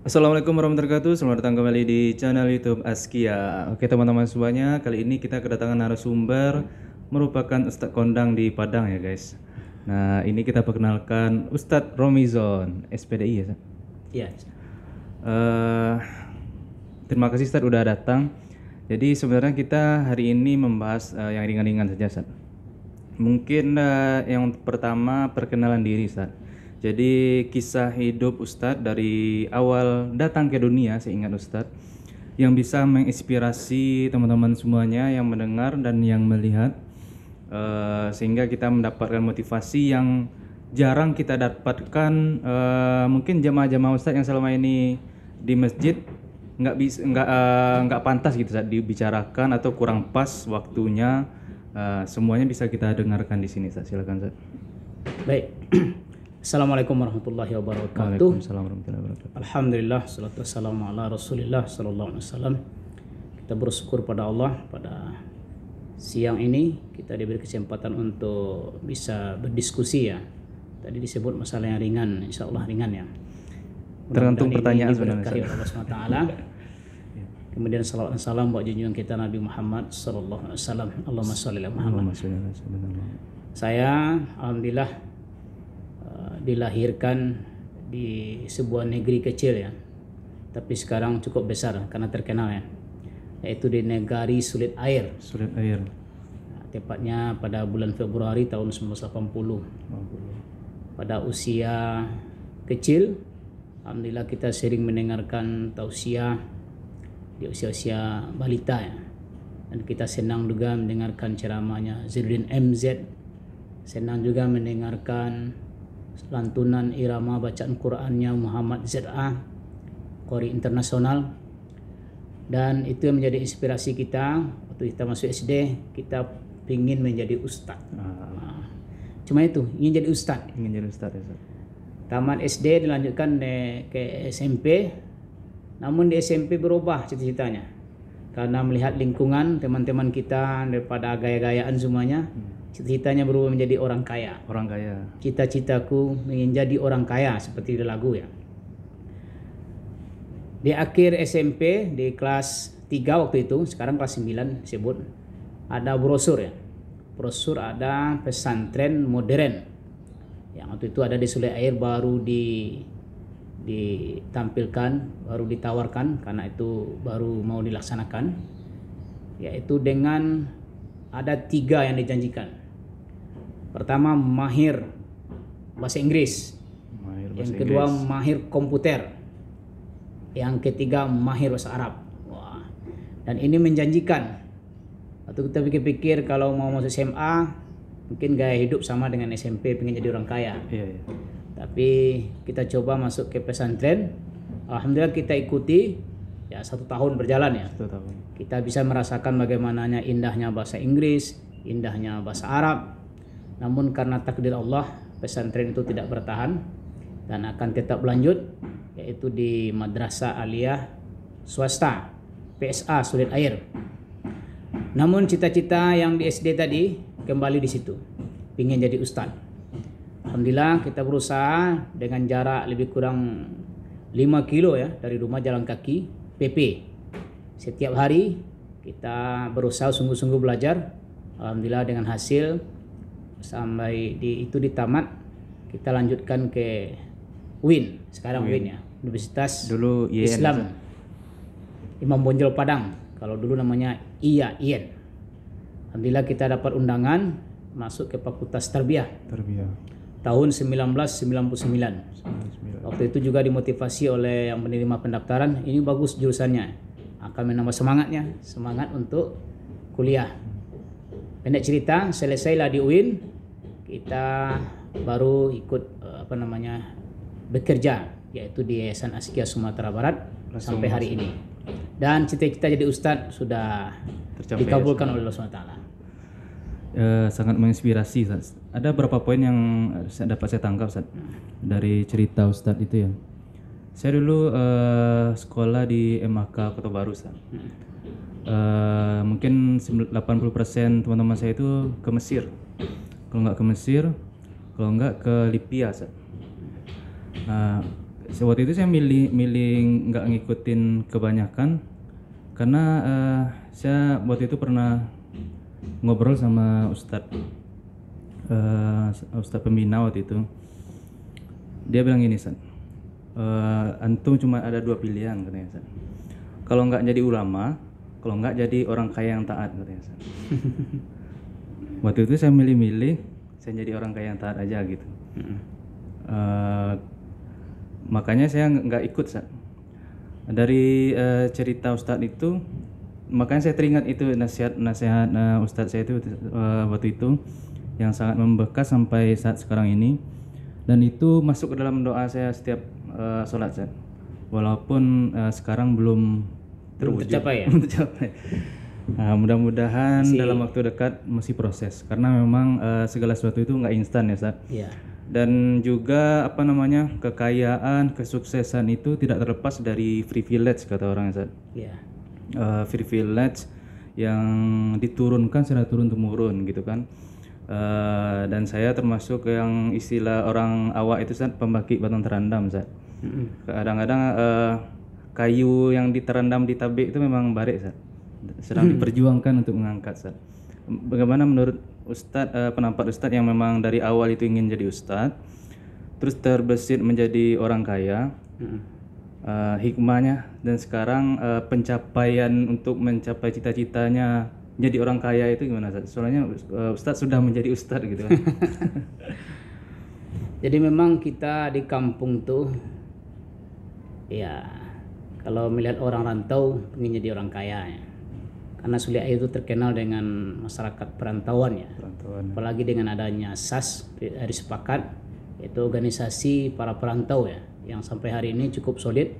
Assalamualaikum warahmatullahi wabarakatuh. Selamat datang kembali di channel YouTube Askia. Oke teman-teman semuanya, kali ini kita kedatangan narasumber merupakan Ustadz kondang di Padang ya guys. Nah ini kita perkenalkan Ustadz Romizon, SPDI ya. Ustadz? Iya. Eh, Terima kasih Ustadz udah datang. Jadi sebenarnya kita hari ini membahas yang ringan-ringan saja Ustadz. Mungkin yang pertama perkenalan diri Ustadz. Jadi kisah hidup Ustadz dari awal datang ke dunia, seingat Ustadz, yang bisa menginspirasi teman-teman semuanya yang mendengar dan yang melihat, sehingga kita mendapatkan motivasi yang jarang kita dapatkan. Mungkin jamaah-jamaah Ustadz yang selama ini di masjid nggak pantas gitu Ustadz dibicarakan atau kurang pas waktunya. Semuanya bisa kita dengarkan di sini Ustadz. Silakan Ustadz. Baik. Assalamualaikum warahmatullahi wabarakatuh. Waalaikumsalam warahmatullahi wabarakatuh. Alhamdulillah, salatu wassalamu ala Rasulillah sallallahu alaihi wasallam. Kita bersyukur pada Allah pada siang ini kita diberi kesempatan untuk bisa berdiskusi ya. Tadi disebut masalah yang ringan, insya Allah ringan ya. Tergantung pertanyaan sebenarnya. sebenarnya. Allah SWT. Kemudian salawat dan salam buat junjungan kita Nabi Muhammad sallallahu alaihi wasallam. Allahumma shalli ala Muhammad. Saya alhamdulillah dilahirkan di sebuah negeri kecil ya, tapi sekarang cukup besar karena terkenal ya, yaitu di negari Sulit Air. Sulit Air. Tepatnya pada bulan Februari tahun 1980. Pada usia kecil, alhamdulillah kita sering mendengarkan tausiah di usia-usia balita ya, dan kita senang juga mendengarkan ceramahnya Zainuddin MZ, senang juga mendengarkan lantunan irama bacaan Qur'annya Muhammad ZA, Qori internasional, dan itu yang menjadi inspirasi kita waktu kita masuk SD. Kita ingin menjadi ustadz. Cuma itu, ingin jadi ustadz. Ingin jadi ustadz ya. Tamat SD dilanjutkan ke SMP, namun di SMP berubah cita-citanya karena melihat lingkungan teman-teman kita daripada gaya-gayaan semuanya. Cita-citanya berubah menjadi orang kaya. Orang kaya. Cita-citaku ingin jadi orang kaya seperti di lagu ya. Di akhir SMP di kelas 3 waktu itu, sekarang kelas 9 disebut, ada brosur ya. Brosur ada pesantren modern. Yang waktu itu ada di Sulit Air, baru ditampilkan, baru ditawarkan karena itu baru mau dilaksanakan. Yaitu dengan ada 3 yang dijanjikan. Pertama, mahir bahasa Inggris. Yang kedua, mahir komputer. Yang ketiga, mahir bahasa Arab. Wah. Dan ini menjanjikan. Waktu kita pikir-pikir kalau mau masuk SMA, mungkin gaya hidup sama dengan SMP, pengen jadi orang kaya. Iya. Tapi kita coba masuk ke pesantren. Alhamdulillah kita ikuti. Ya 1 tahun berjalan ya. 1 tahun. Kita bisa merasakan bagaimananya indahnya bahasa Inggris, indahnya bahasa Arab. Namun karena takdir Allah, pesantren itu tidak bertahan dan akan tetap lanjut, yaitu di Madrasah Aliyah Swasta PSA Sulit Air. Namun cita-cita yang di SD tadi kembali di situ, ingin jadi ustadz. Alhamdulillah kita berusaha dengan jarak lebih kurang 5 kilo ya dari rumah, jalan kaki PP. Setiap hari kita berusaha sungguh-sungguh belajar. Alhamdulillah dengan hasil sampai itu ditamat, kita lanjutkan ke UIN, sekarang UIN ya, Universitas dulu Islam Imam Bonjol Padang, kalau dulu namanya IAIN. Alhamdulillah kita dapat undangan masuk ke Fakultas Tarbiyah tahun 1999. Waktu itu juga dimotivasi oleh yang menerima pendaftaran, ini bagus jurusannya, akan menambah semangat untuk kuliah. Pendek cerita, selesailah di UIN, kita baru ikut bekerja, yaitu di Yayasan Askia Sumatera Barat sampai hari ini. Dan cita-cita jadi ustadz sudah tercapai, dikabulkan oleh Allah SWT. Sangat menginspirasi Ustadz. Ada beberapa poin yang dapat saya tangkap Ustadz dari cerita Ustadz itu ya. Saya dulu sekolah di MAK Kota Baru Ustadz. Mungkin 80% teman-teman saya itu ke Mesir. Kalau nggak ke Mesir, kalau nggak ke Libya. Waktu itu saya milih nggak ngikutin kebanyakan karena saya waktu itu pernah ngobrol sama Ustadz pembina waktu itu. Dia bilang gini, San, antum cuma ada 2 pilihan katanya, San. Kalau nggak jadi ulama, kalau nggak jadi orang kaya yang taat katanya, San. Waktu itu saya milih, saya jadi orang kaya yang taat aja gitu. Makanya saya nggak ikut, San. Dari cerita Ustadz itu, makanya saya teringat itu nasihat Ustadz saya itu waktu itu yang sangat membekas sampai saat sekarang ini, dan itu masuk ke dalam doa saya setiap sholat, San. Walaupun sekarang belum tercapai ya. Nah, mudah-mudahan dalam waktu dekat masih proses, karena memang segala sesuatu itu nggak instan ya, San. Iya. Dan juga kekayaan, kesuksesan itu tidak terlepas dari privilege kata orang, Ustaz. Iya. Privilege yang diturunkan secara turun-temurun gitu kan. Dan saya termasuk yang istilah orang awak itu, Ustaz, pembangkit batang terendam, Ustaz. Kadang-kadang kayu yang diterendam di tabik itu memang barik, Ustaz. Sedang diperjuangkan untuk mengangkat, Ustaz. Bagaimana menurut Ustadz, pendapat Ustadz yang memang dari awal itu ingin jadi Ustadz, terus terbesit menjadi orang kaya, hikmahnya, dan sekarang pencapaian untuk mencapai cita-citanya jadi orang kaya itu gimana, Ustadz? Soalnya Ustadz sudah menjadi Ustadz gitu kan. Jadi memang kita di kampung tuh, ya kalau melihat orang rantau ingin jadi orang kaya ya. Karena Suli Air itu terkenal dengan masyarakat perantauan ya. Apalagi dengan adanya SAS, Hari Sepakat, yaitu organisasi para perantau ya, yang sampai hari ini cukup solid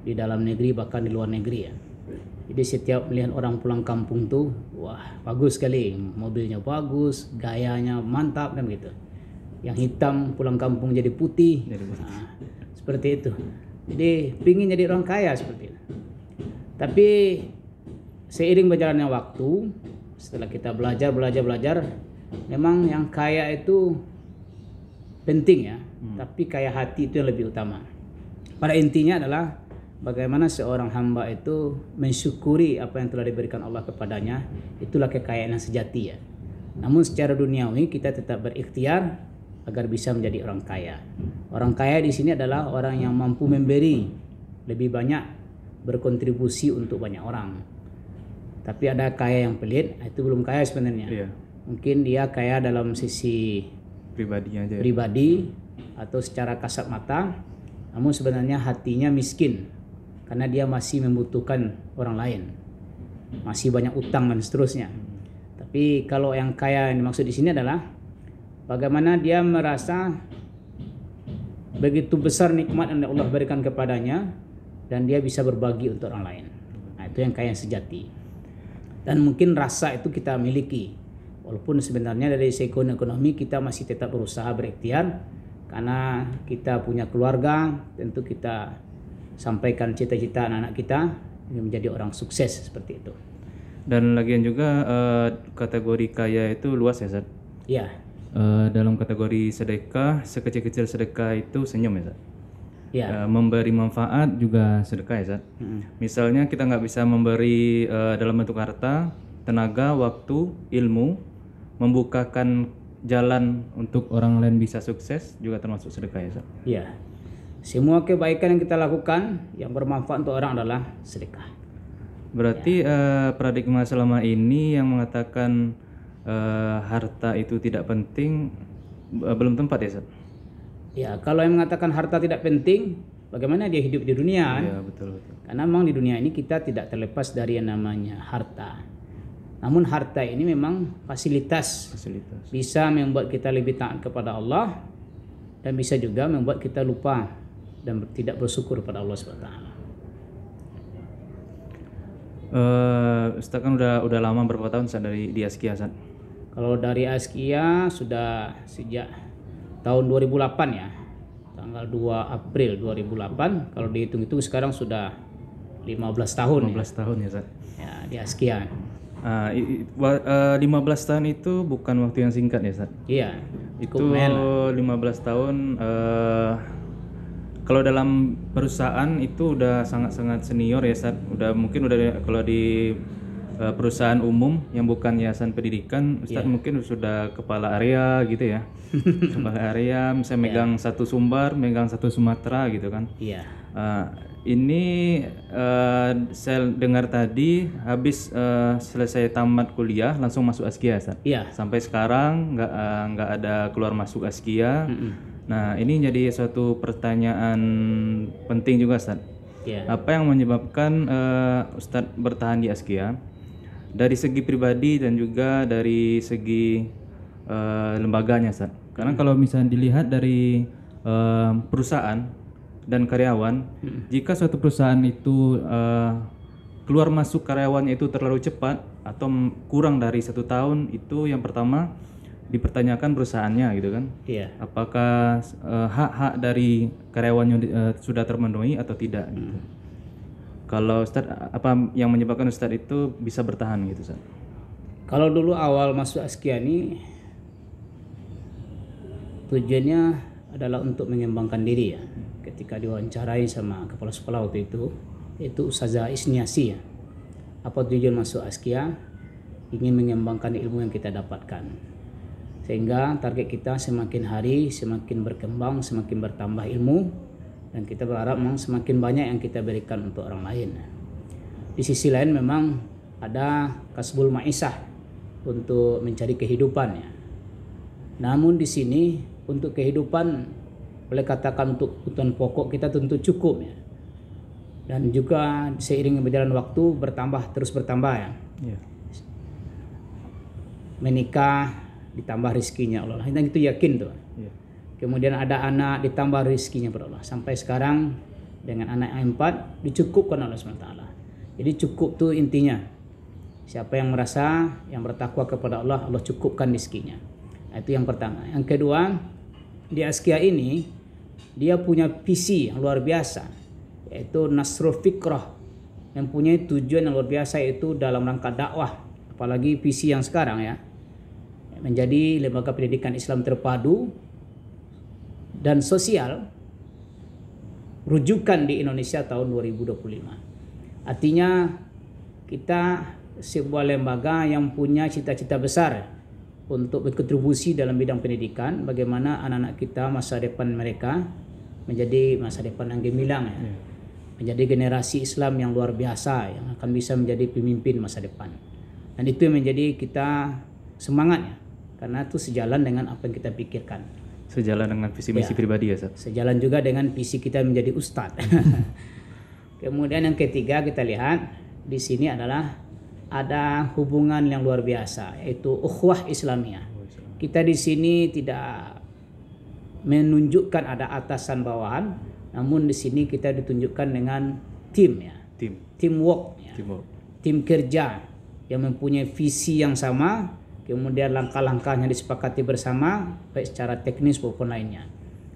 di dalam negeri bahkan di luar negeri ya. Jadi setiap melihat orang pulang kampung tuh, wah bagus sekali, mobilnya bagus, gayanya mantap kan gitu. Yang hitam pulang kampung jadi putih. Nah, seperti itu. Jadi pingin jadi orang kaya seperti itu. Tapi seiring berjalannya waktu, setelah kita belajar, memang yang kaya itu penting ya, tapi kaya hati itu yang lebih utama. Pada intinya adalah bagaimana seorang hamba itu mensyukuri apa yang telah diberikan Allah kepadanya, itulah kekayaan yang sejati ya. Namun secara duniawi kita tetap berikhtiar agar bisa menjadi orang kaya. Orang kaya di sini adalah orang yang mampu memberi lebih banyak, berkontribusi untuk banyak orang. Tapi ada kaya yang pelit, itu belum kaya sebenarnya. Iya. Mungkin dia kaya dalam sisi pribadi atau secara kasat mata, namun sebenarnya hatinya miskin karena dia masih membutuhkan orang lain, masih banyak utang dan seterusnya. Tapi kalau yang kaya yang dimaksud di sini adalah bagaimana dia merasa begitu besar nikmat yang Allah berikan kepadanya dan dia bisa berbagi untuk orang lain. Nah, itu yang kaya yang sejati. Dan mungkin rasa itu kita miliki, walaupun sebenarnya dari segi ekonomi kita masih tetap berusaha berikhtiar karena kita punya keluarga, tentu kita sampaikan cita-cita anak-anak kita menjadi orang sukses seperti itu. Dan lagian juga kategori kaya itu luas ya, Zat? Iya. Dalam kategori sedekah, sekecil-kecil sedekah itu senyum ya, Zat? Ya. Memberi manfaat juga sedekah ya, Zat? Misalnya kita nggak bisa memberi dalam bentuk harta, tenaga, waktu, ilmu, membukakan jalan untuk orang lain bisa sukses juga termasuk sedekah ya, Zat? Iya. Semua kebaikan yang kita lakukan yang bermanfaat untuk orang adalah sedekah. Berarti paradigma selama ini yang mengatakan harta itu tidak penting belum tempat ya, Zat? Ya, kalau yang mengatakan harta tidak penting, bagaimana dia hidup di dunia? Iya, betul. Karena memang di dunia ini kita tidak terlepas dari yang namanya harta. Namun harta ini memang fasilitas. Bisa membuat kita lebih taat kepada Allah dan bisa juga membuat kita lupa dan tidak bersyukur kepada Allah SWT. Ustaz kan udah lama, berapa tahun Ustaz di Askia, Ustaz? Kalau dari Askia sudah sejak tahun 2008 ya, tanggal 2 April 2008. Kalau dihitung-hitung sekarang sudah 15 tahun. 15 tahun ya, Zat? Ya, di Askia. 15 tahun itu bukan waktu yang singkat ya, Zat? Iya. Itu 15 tahun Kalau dalam perusahaan itu udah sangat-sangat senior ya, Ustaz. Mungkin udah kalau di perusahaan umum yang bukan yayasan pendidikan, Ustaz mungkin sudah kepala area gitu ya. Kepala area misalnya megang satu Sumbar, megang satu Sumatera gitu kan. Iya. Ini saya dengar tadi habis selesai tamat kuliah langsung masuk Askia, Ustaz. Iya. Sampai sekarang nggak ada keluar masuk Askia. Nah, ini jadi suatu pertanyaan penting juga, Ustaz. Iya. Apa yang menyebabkan Ustadz bertahan di Askia? Dari segi pribadi dan juga dari segi lembaganya, Ustaz. Karena kalau misalnya dilihat dari perusahaan dan karyawan, jika suatu perusahaan itu keluar masuk karyawannya itu terlalu cepat atau kurang dari 1 tahun, itu yang pertama dipertanyakan perusahaannya gitu kan. Iya. Apakah hak-hak dari karyawannya sudah terpenuhi atau tidak gitu. Kalau Ustadz, apa yang menyebabkan Ustadz itu bisa bertahan gitu, Ustadz? Kalau dulu awal masuk Askia ini tujuannya adalah untuk mengembangkan diri ya. Ketika diwawancarai sama kepala sekolah waktu itu Ustazah Isniasi ya. Apa tujuan masuk Askia? Ingin mengembangkan ilmu yang kita dapatkan. Sehingga target kita semakin hari semakin berkembang, semakin bertambah ilmu, dan kita berharap memang semakin banyak yang kita berikan untuk orang lain. Di sisi lain memang ada kasbul maisah untuk mencari kehidupan ya. Namun di sini untuk kehidupan boleh katakan untuk kebutuhan pokok kita tentu cukup ya. Dan juga seiring berjalan waktu terus bertambah ya. Yeah. Menikah ditambah rezekinya Allah. Kita itu yakin tuh. Yeah. Kemudian ada anak ditambah rezekinya pada Allah. Sampai sekarang dengan anak yang 4 dicukupkan Allah SWT. Jadi cukup tuh intinya. Siapa yang merasa yang bertakwa kepada Allah, Allah cukupkan rezekinya. Nah, itu yang pertama. Yang kedua, di Askia ini dia punya visi yang luar biasa, yaitu Nasrul Fikrah, yang punya tujuan yang luar biasa, yaitu dalam rangka dakwah. Apalagi visi yang sekarang ya, menjadi lembaga pendidikan Islam terpadu dan sosial rujukan di Indonesia tahun 2025. Artinya kita sebuah lembaga yang punya cita-cita besar untuk berkontribusi dalam bidang pendidikan, bagaimana anak-anak kita masa depan mereka menjadi masa depan yang gemilang ya. Menjadi generasi Islam yang luar biasa yang akan bisa menjadi pemimpin masa depan. Dan itu yang menjadi kita semangatnya. Karena itu sejalan dengan apa yang kita pikirkan. Sejalan dengan visi misi pribadi ya, Ustaz? Sejalan juga dengan visi kita menjadi ustadz. Kemudian yang ketiga kita lihat di sini adalah ada hubungan yang luar biasa, yaitu ukhuwah Islamiyah. Kita di sini tidak menunjukkan ada atasan bawahan, namun di sini kita ditunjukkan dengan tim ya. Teamwork ya. Tim kerja yang mempunyai visi yang sama. Kemudian langkah-langkahnya disepakati bersama, baik secara teknis maupun lainnya.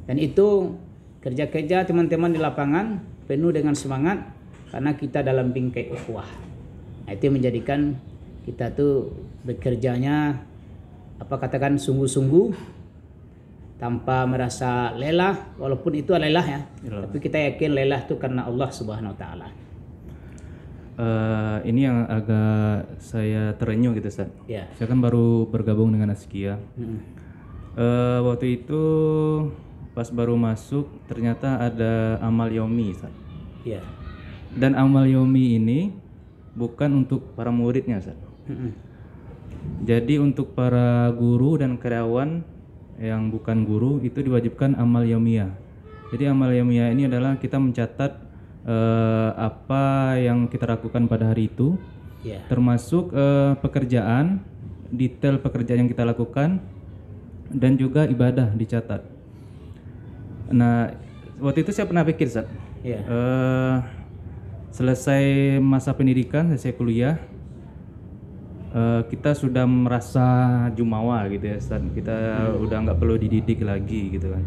Dan itu kerja-kerja teman-teman di lapangan penuh dengan semangat karena kita dalam bingkai ukhuwah. Nah, itu menjadikan kita tuh bekerjanya sungguh-sungguh tanpa merasa lelah, walaupun itu lelah ya. Tapi kita yakin lelah itu karena Allah Subhanahu wa taala. Ini yang agak saya terenyuh gitu, Ustaz. Ya. Saya kan baru bergabung dengan Askia. Waktu itu pas baru masuk ternyata ada amal yaumi, Ustaz. Ya. Dan amal yaumi ini bukan untuk para muridnya, Ustaz. Jadi untuk para guru dan karyawan yang bukan guru itu diwajibkan amal yaumiyah. Jadi amal yaumiyah ini adalah kita mencatat apa yang kita lakukan pada hari itu, termasuk pekerjaan, detail pekerjaan yang kita lakukan, dan juga ibadah dicatat. Nah, waktu itu saya pernah pikir, Ustaz, selesai masa pendidikan, selesai kuliah, kita sudah merasa jumawa gitu ya, Ustaz. Kita udah nggak perlu dididik lagi gitu kan.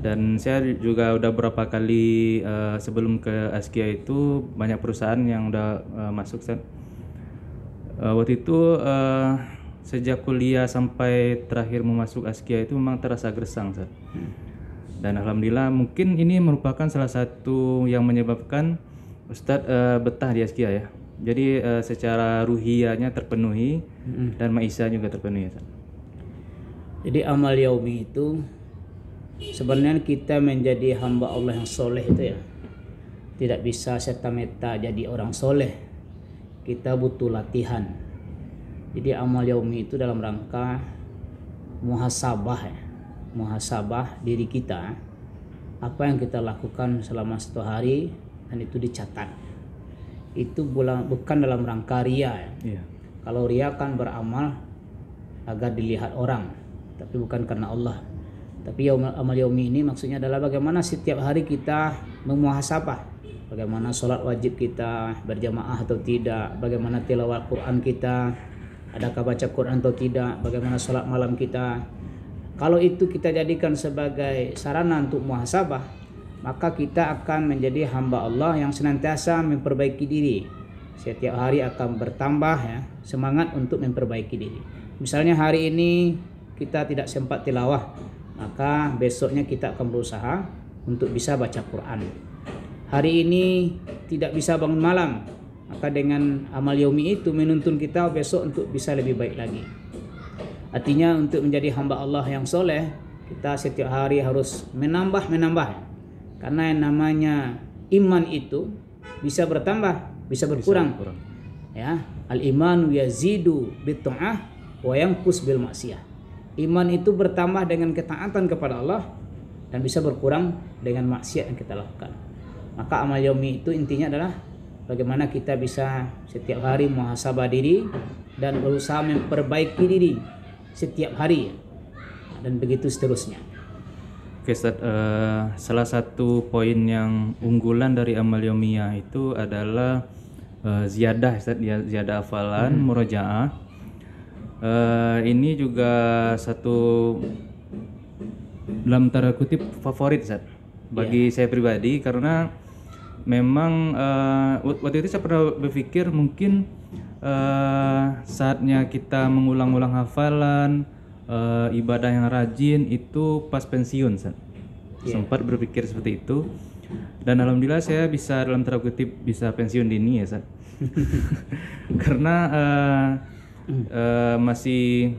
Dan saya juga udah berapa kali sebelum ke Askia itu banyak perusahaan yang udah masuk, Ustaz. Waktu itu sejak kuliah sampai terakhir mau masuk Askia itu memang terasa gersang, Ustaz. Dan alhamdulillah mungkin ini merupakan salah satu yang menyebabkan Ustadz betah di Askia ya. Jadi secara ruhiyahnya terpenuhi dan maisha juga terpenuhi. Ustadz. Jadi amal yaumi itu sebenarnya kita menjadi hamba Allah yang soleh itu ya, tidak bisa serta-merta jadi orang soleh. Kita butuh latihan. Jadi amal yaumi itu dalam rangka muhasabah ya, muhasabah diri kita, apa yang kita lakukan selama satu hari, dan itu dicatat. Itu bukan dalam rangka ria ya. Iya. Kalau ria kan beramal agar dilihat orang, tapi bukan karena Allah. Tapi amal yaumi ini maksudnya adalah bagaimana setiap hari kita memuhasabah, bagaimana sholat wajib kita berjamaah atau tidak, bagaimana tilawat Quran kita, adakah baca Quran atau tidak, bagaimana sholat malam kita. Kalau itu kita jadikan sebagai sarana untuk muhasabah, maka kita akan menjadi hamba Allah yang senantiasa memperbaiki diri. Setiap hari akan bertambah ya, semangat untuk memperbaiki diri. Misalnya hari ini kita tidak sempat tilawah, maka besoknya kita akan berusaha untuk bisa baca Quran. Hari ini tidak bisa bangun malam, maka dengan amal yaumi itu menuntun kita besok untuk bisa lebih baik lagi. Artinya untuk menjadi hamba Allah yang soleh, kita setiap hari harus menambah. Karena yang namanya iman itu bisa bertambah, bisa berkurang. Ya, al-imanu yazidu bit-ta'ah wa yanqus bil maksiyah. Iman itu bertambah dengan ketaatan kepada Allah dan bisa berkurang dengan maksiat yang kita lakukan. Maka amal yaumi itu intinya adalah bagaimana kita bisa setiap hari muhasabah diri dan berusaha memperbaiki diri setiap hari, dan begitu seterusnya. Oke Ustadz, salah satu poin yang unggulan dari amal yaumiyah itu adalah ziyadah Ustadz, ziyadah hafalan, murojaah. Ini juga satu dalam tanda kutip favorit Ustadz bagi saya pribadi, karena memang waktu itu saya pernah berpikir mungkin saatnya kita mengulang-ulang hafalan, ibadah yang rajin itu pas pensiun. Sempat berpikir seperti itu, dan alhamdulillah saya bisa dalam tanda kutip bisa pensiun dini ya Ustaz. Karena masih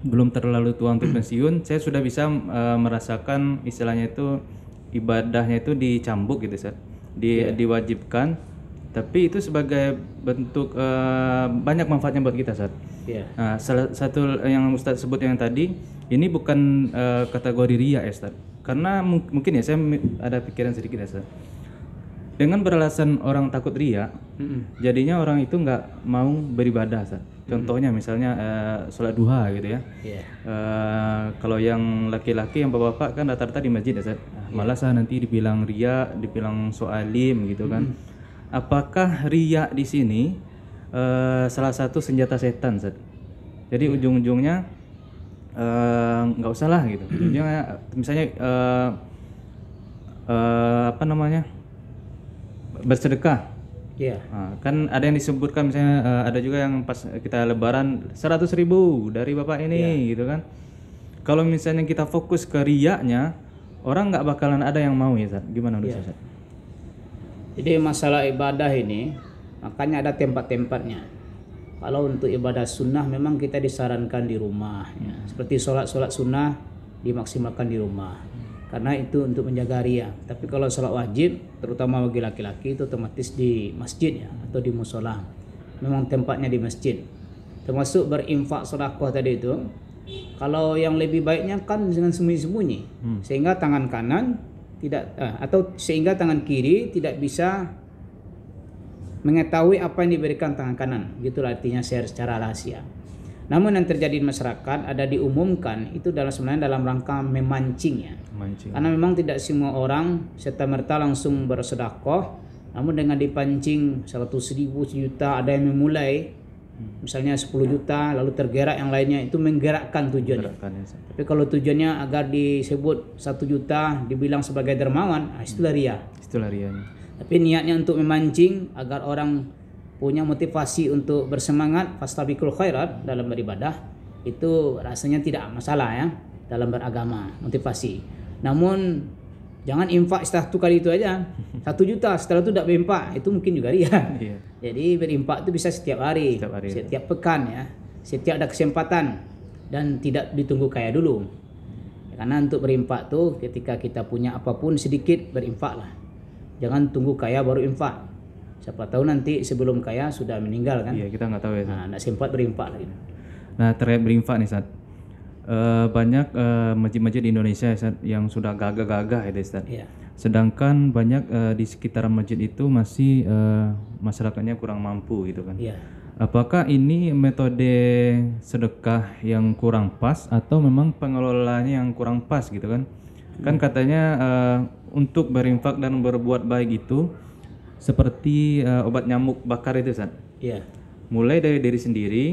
belum terlalu tua untuk pensiun, saya sudah bisa merasakan istilahnya itu ibadahnya itu dicambuk gitu Ustaz. Diwajibkan, tapi itu sebagai bentuk banyak manfaatnya buat kita Ustaz. Nah, salah satu yang Ustaz sebut yang tadi ini bukan kategori ria ya Ustaz, karena mungkin ya saya ada pikiran sedikit ya Ustaz. Dengan beralasan orang takut ria, jadinya orang itu nggak mau beribadah Ustaz. Contohnya misalnya sholat duha gitu ya. Kalau yang laki-laki, yang bapak-bapak kan rata-rata di masjid ya Ustaz. Malah nanti dibilang ria, dibilang soalim gitu kan. Apakah ria di sini salah satu senjata setan Ustaz? Jadi ujung-ujungnya nggak usah lah gitu. Ujungnya misalnya apa namanya, bersedekah. Nah, kan ada yang disebutkan misalnya ada juga yang pas kita lebaran 100.000 dari bapak ini gitu kan. Kalau misalnya kita fokus ke riyanya, orang nggak bakalan ada yang mau ya Ustaz. Gimana menurut Ustaz? Jadi masalah ibadah ini makanya ada tempat-tempatnya. Kalau untuk ibadah sunnah memang kita disarankan di rumah ya. Seperti sholat sunnah dimaksimalkan di rumah, karena itu untuk menjaga ria. Tapi kalau sholat wajib terutama bagi laki-laki itu otomatis di masjid ya, atau di musola. Memang tempatnya di masjid. Termasuk berinfak sedekah tadi itu, kalau yang lebih baiknya kan dengan sembunyi-sembunyi, sehingga tangan kanan tidak atau sehingga tangan kiri tidak bisa mengetahui apa yang diberikan tangan kanan. Gitulah artinya share secara rahasia. Namun yang terjadi di masyarakat ada diumumkan itu sebenarnya dalam rangka memancing ya. Karena memang tidak semua orang serta-merta langsung bersedekah, namun dengan dipancing 100.000, 1 juta, ada yang memulai misalnya 10 juta lalu tergerak yang lainnya, itu menggerakkan tujuannya. Tapi kalau tujuannya agar disebut 1 juta dibilang sebagai dermawan, itulah ria. Itulah rianya. Tapi niatnya untuk memancing agar orang punya motivasi untuk bersemangat fastabiqul khairat dalam beribadah, itu rasanya tidak masalah ya dalam beragama, motivasi. Namun jangan infak satu kali itu aja. 1 juta setelah itu tidak berinfak, itu mungkin juga ria. Iya. Jadi berinfak itu bisa setiap hari, setiap pekan ya, setiap ada kesempatan dan tidak ditunggu kaya dulu. Karena untuk berinfak tuh ketika kita punya apapun sedikit berinfaklah. Jangan tunggu kaya baru infak. Siapa tahu nanti sebelum kaya sudah meninggal kan? Iya, kita nggak tahu ya. Nah, nggak sempat berinfak lagi. Nah, terkait berinfak nih, Ustaz. Banyak masjid-masjid di Indonesia Ustaz, yang sudah gagah-gagah ya Ustaz. Iya. Sedangkan banyak di sekitaran masjid itu masih masyarakatnya kurang mampu gitu kan. Iya. Apakah ini metode sedekah yang kurang pas atau memang pengelolanya yang kurang pas gitu kan? Kan katanya untuk berinfak dan berbuat baik itu seperti obat nyamuk bakar itu Ustaz. Iya. Mulai dari diri sendiri,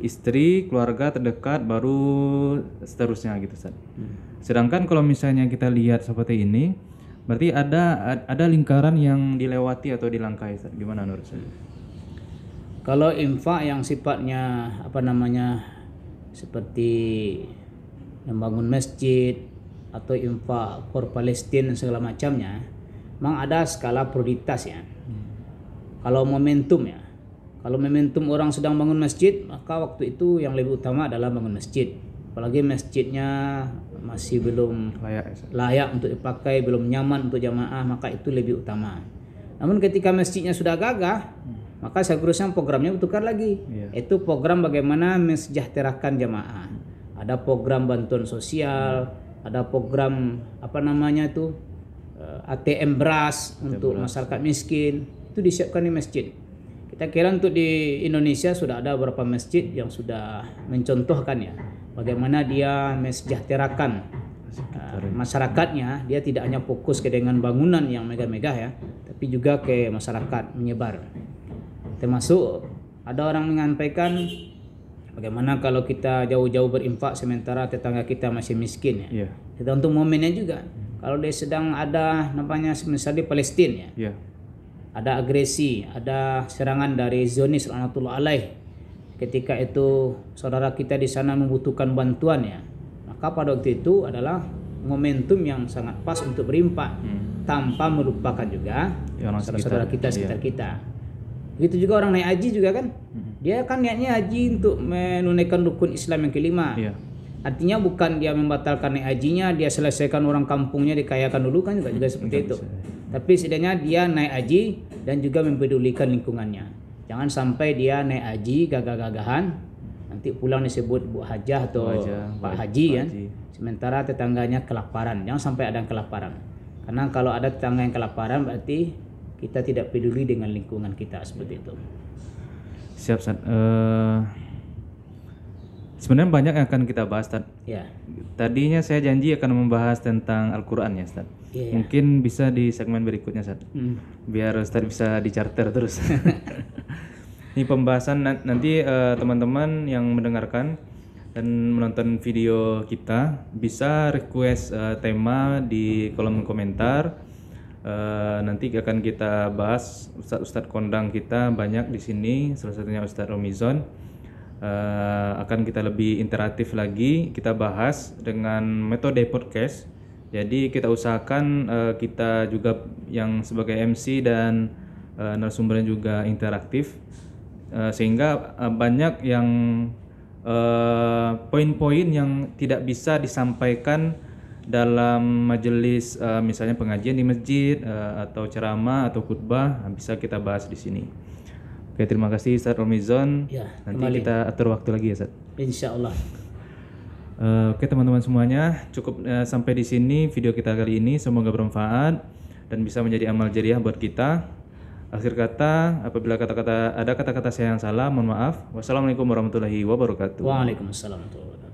istri, keluarga terdekat, baru seterusnya gitu Ustaz. Sedangkan kalau misalnya kita lihat seperti ini, berarti ada lingkaran yang dilewati atau dilangkahi Ustaz. Gimana menurut Ustaz? Kalau infak yang sifatnya seperti membangun masjid atau infak for Palestina segala macamnya, memang ada skala prioritas ya. Kalau momentum ya, kalau momentum orang sedang bangun masjid, maka waktu itu yang lebih utama adalah bangun masjid. Apalagi masjidnya masih belum layak untuk dipakai, belum nyaman untuk jamaah, maka itu lebih utama. Namun ketika masjidnya sudah gagah, maka seharusnya programnya bertukar lagi. Itu program bagaimana mensejahterakan jamaah. Ada program bantuan sosial, ada program ATM beras untuk masyarakat miskin, itu disiapkan di masjid. Kita kira untuk di Indonesia sudah ada beberapa masjid yang sudah mencontohkan ya, bagaimana dia mensejahterakan masyarakatnya. Dia tidak hanya fokus ke dengan bangunan yang megah-megah ya, tapi juga ke masyarakat menyebar. Termasuk ada orang menyampaikan bagaimana kalau kita jauh-jauh berinfak sementara tetangga kita masih miskin ya. Tergantung momennya juga. Kalau dia sedang ada misalnya di Palestina ya. Ada agresi, ada serangan dari Zionis laknatullah alaih. Ketika itu saudara kita di sana membutuhkan bantuan ya, maka pada waktu itu adalah momentum yang sangat pas untuk berinfak tanpa melupakan juga saudara-saudara kita sekitar kita. Begitu juga orang naik haji juga kan, dia kan niatnya haji untuk menunaikan rukun Islam yang kelima. Artinya bukan dia membatalkan naik hajinya, dia selesaikan orang kampungnya dikayakan dulu kan, juga seperti itu. Tapi setidaknya dia naik haji dan juga mempedulikan lingkungannya. Jangan sampai dia naik haji gagah-gagahan, nanti pulang disebut Bu Hajah atau Pak Haji kan. Sementara tetangganya kelaparan. Jangan sampai ada yang kelaparan. Karena kalau ada tetangga yang kelaparan berarti kita tidak peduli dengan lingkungan kita, seperti itu. Siap, Ustaz. Sebenarnya banyak yang akan kita bahas, Ustaz. Ya. Tadinya saya janji akan membahas tentang Al-Quran ya, Ustaz. Mungkin bisa di segmen berikutnya, Ustaz. Biar Ustaz bisa di-charter terus. Ini pembahasan nanti teman-teman yang mendengarkan dan menonton video kita bisa request tema di kolom komentar. Nanti akan kita bahas. Ustadz kondang kita banyak di sini, salah satunya Ustadz Romizon. Akan kita lebih interaktif lagi, kita bahas dengan metode podcast. Jadi kita usahakan kita juga yang sebagai MC dan narasumbernya juga interaktif, sehingga banyak yang poin-poin yang tidak bisa disampaikan dalam majelis, misalnya pengajian di masjid atau ceramah atau khutbah, bisa kita bahas di sini. Oke, terima kasih Ustadz Romizon. Nanti kembali kita atur waktu lagi ya Ustadz. Insyaallah. Oke teman-teman semuanya, cukup sampai di sini video kita kali ini. Semoga bermanfaat dan bisa menjadi amal jariah buat kita. Akhir kata, apabila ada kata-kata saya yang salah, mohon maaf. Wassalamualaikum warahmatullahi wabarakatuh. Waalaikumsalam warahmatullahi wabarakatuh.